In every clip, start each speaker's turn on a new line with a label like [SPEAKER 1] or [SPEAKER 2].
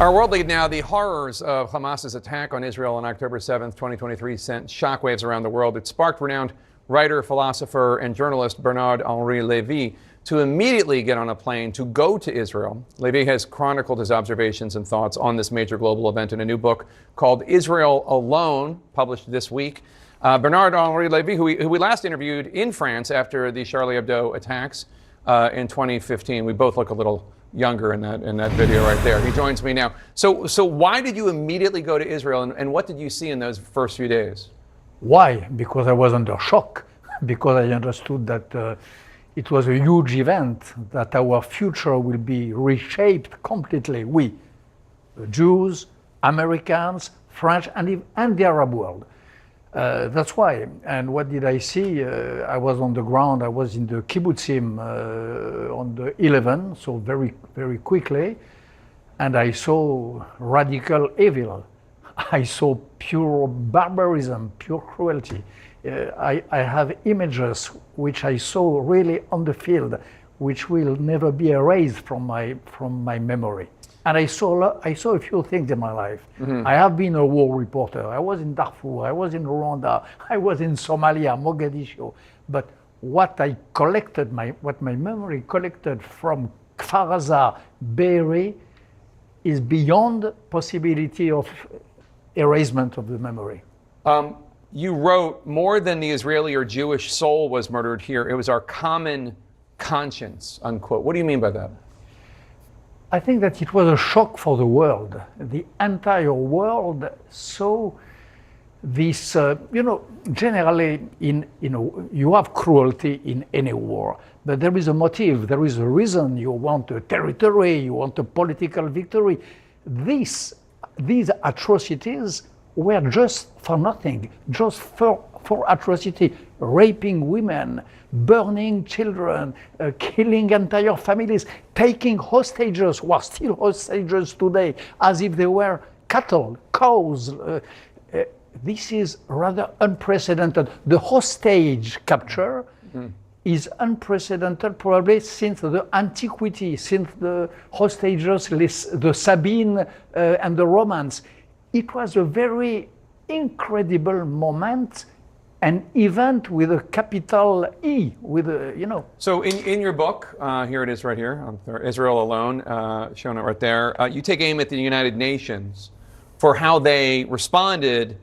[SPEAKER 1] Our world lead now. The horrors of Hamas's attack on Israel on October 7th, 2023 sent shockwaves around the world. It sparked renowned writer, philosopher, and journalist Bernard-Henri Lévy to immediately get on a plane to go to Israel. Lévy has chronicled his observations and thoughts on this major global event in a new book called Israel Alone, published this week. Bernard-Henri Lévy, who we last interviewed in France after the Charlie Hebdo attacks in 2015. We both look a little younger in that video right there. He joins me now. So why did you immediately go to Israel, and what did you see in those first few days?
[SPEAKER 2] Why? Because I was under shock, because I understood that it was a huge event, that our future will be reshaped completely. We, Jews, Americans, French, and the Arab world. That's why. And what did I see? I was on the ground. I was in the kibbutzim on the 11th, so very, very quickly. And I saw radical evil. I saw pure barbarism, pure cruelty. I have images which I saw really on the field, which will never be erased from my memory. And I saw a few things in my life. Mm-hmm. I have been a war reporter. I was in Darfur, I was in Rwanda, I was in Somalia, Mogadishu. But what my memory collected from Kfar Aza, Be'eri, is beyond possibility of erasement of the memory.
[SPEAKER 1] You wrote, more than the Israeli or Jewish soul was murdered here, it was our common conscience, unquote. What do you mean by that?
[SPEAKER 2] I think that it was a shock for the world. The entire world saw this, generally you have cruelty in any war, but there is a motive, there is a reason. You want a territory, you want a political victory. These atrocities were just for nothing, just for atrocity, raping women, burning children, killing entire families, taking hostages who are still hostages today as if they were cattle, cows. This is rather unprecedented. The hostage capture is unprecedented probably since the antiquity, since the hostages list, the Sabine and the Romans. It was a very incredible moment, an event with a capital E, with a,
[SPEAKER 1] So in your book, here it is right here, Israel Alone, showing it right there, you take aim at the United Nations for how they responded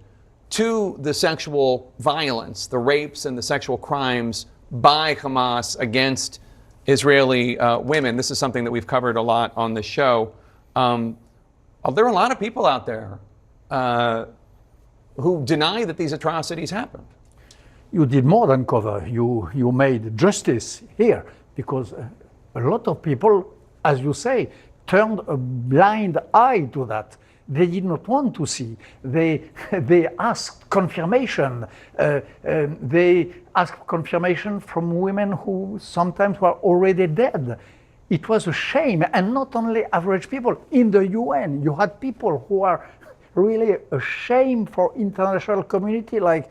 [SPEAKER 1] to the sexual violence, the rapes and the sexual crimes by Hamas against Israeli women. This is something that we've covered a lot on the show. There are a lot of people out there who deny that these atrocities happened.
[SPEAKER 2] You did more than cover. You made justice here, because a lot of people, as you say, turned a blind eye to that. They did not want to see. They asked confirmation. They asked confirmation from women who sometimes were already dead. It was a shame, and not only average people. In the UN, you had people who are really a shame for international community, like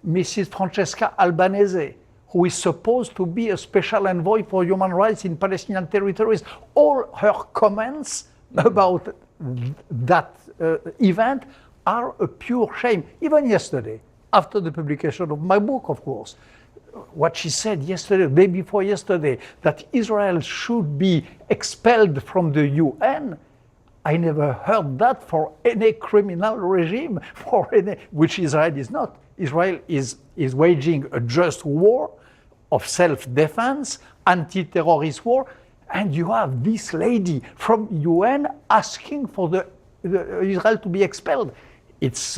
[SPEAKER 2] Mrs. Francesca Albanese, who is supposed to be a special envoy for human rights in Palestinian territories. All her comments about that event are a pure shame. Even yesterday, after the publication of my book, of course, what she said yesterday, the day before yesterday, that Israel should be expelled from the UN, I never heard that for any criminal regime, which Israel is not. Israel is waging a just war of self-defense, anti-terrorist war, and you have this lady from UN asking for the Israel to be expelled. It's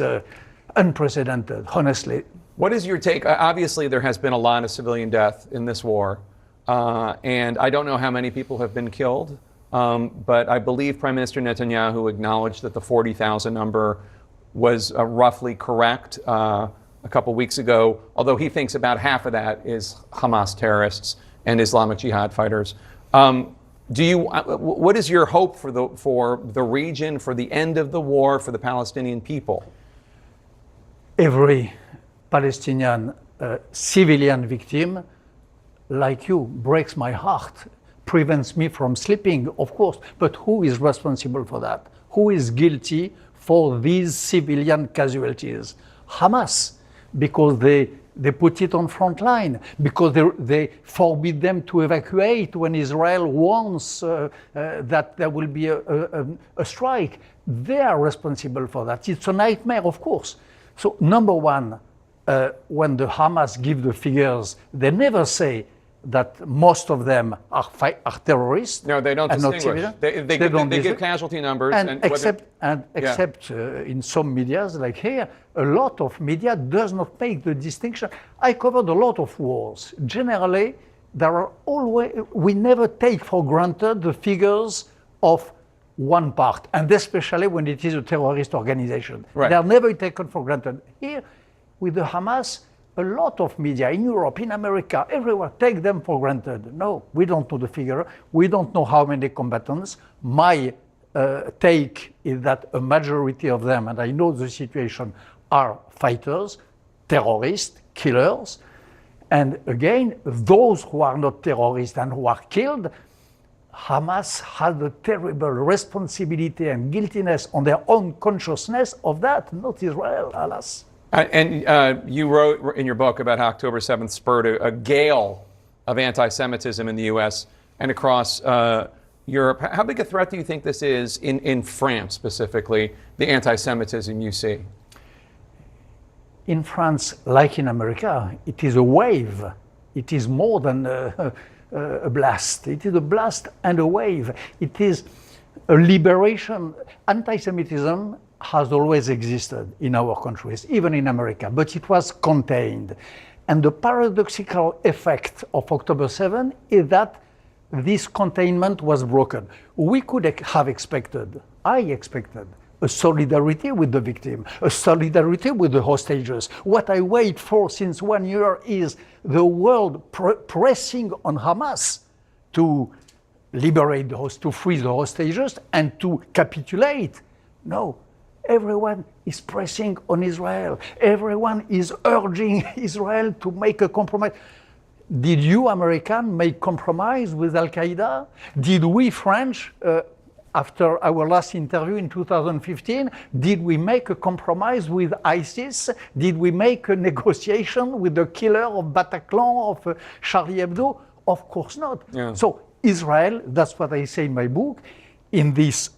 [SPEAKER 2] unprecedented, honestly.
[SPEAKER 1] What is your take? Obviously, there has been a lot of civilian death in this war, and I don't know how many people have been killed. But I believe Prime Minister Netanyahu acknowledged that the 40,000 number was roughly correct a couple weeks ago, although he thinks about half of that is Hamas terrorists and Islamic Jihad fighters. What is your hope for the region, for the end of the war, for the Palestinian people?
[SPEAKER 2] Every Palestinian civilian victim, like you, breaks my heart. Prevents me from sleeping, of course, but who is responsible for that? Who is guilty for these civilian casualties? Hamas, because they put it on front line, because they forbid them to evacuate when Israel warns that there will be a strike. They are responsible for that. It's a nightmare, of course. So number one, when the Hamas give the figures, they never say that most of them are terrorists.
[SPEAKER 1] No, they don't distinguish. They give casualty numbers.
[SPEAKER 2] Except in some medias, like here, a lot of media does not make the distinction. I covered a lot of wars. Generally, we never take for granted the figures of one part, and especially when it is a terrorist organization.
[SPEAKER 1] Right.
[SPEAKER 2] They are never taken for granted. Here, with the Hamas, a lot of media in Europe, in America, everywhere, take them for granted. No, we don't know the figure. We don't know how many combatants. My take is that a majority of them, and I know the situation, are fighters, terrorists, killers. And again, those who are not terrorists and who are killed, Hamas has a terrible responsibility and guiltiness on their own consciousness of that, not Israel, alas.
[SPEAKER 1] And you wrote in your book about how October 7th spurred a gale of anti-Semitism in the U.S. and across Europe. How big a threat do you think this is in France specifically, the anti-Semitism you see?
[SPEAKER 2] In France, like in America, it is a wave. It is more than a blast. It is a blast and a wave. It is a liberation. Anti-Semitism has always existed in our countries, even in America, but it was contained. And the paradoxical effect of October 7 is that this containment was broken. We could have expected, I expected, a solidarity with the victim, a solidarity with the hostages. What I wait for since 1 year is the world pressing on Hamas to liberate to free the hostages and to capitulate. No. Everyone is pressing on Israel. Everyone is urging Israel to make a compromise. Did you, Americans, make compromise with Al-Qaeda? Did we, French, after our last interview in 2015, did we make a compromise with ISIS? Did we make a negotiation with the killer of Bataclan, of Charlie Hebdo? Of course not. Yeah. So Israel, that's what I say in my book, in this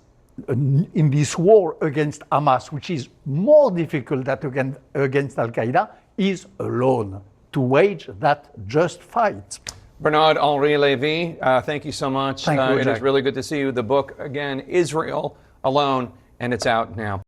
[SPEAKER 2] war against Hamas, which is more difficult than against Al-Qaeda, is alone to wage that just fight.
[SPEAKER 1] Bernard-Henri Lévy, thank you so much.
[SPEAKER 2] Thank you,
[SPEAKER 1] it is really good to see you. The book, again, Israel Alone, and it's out now.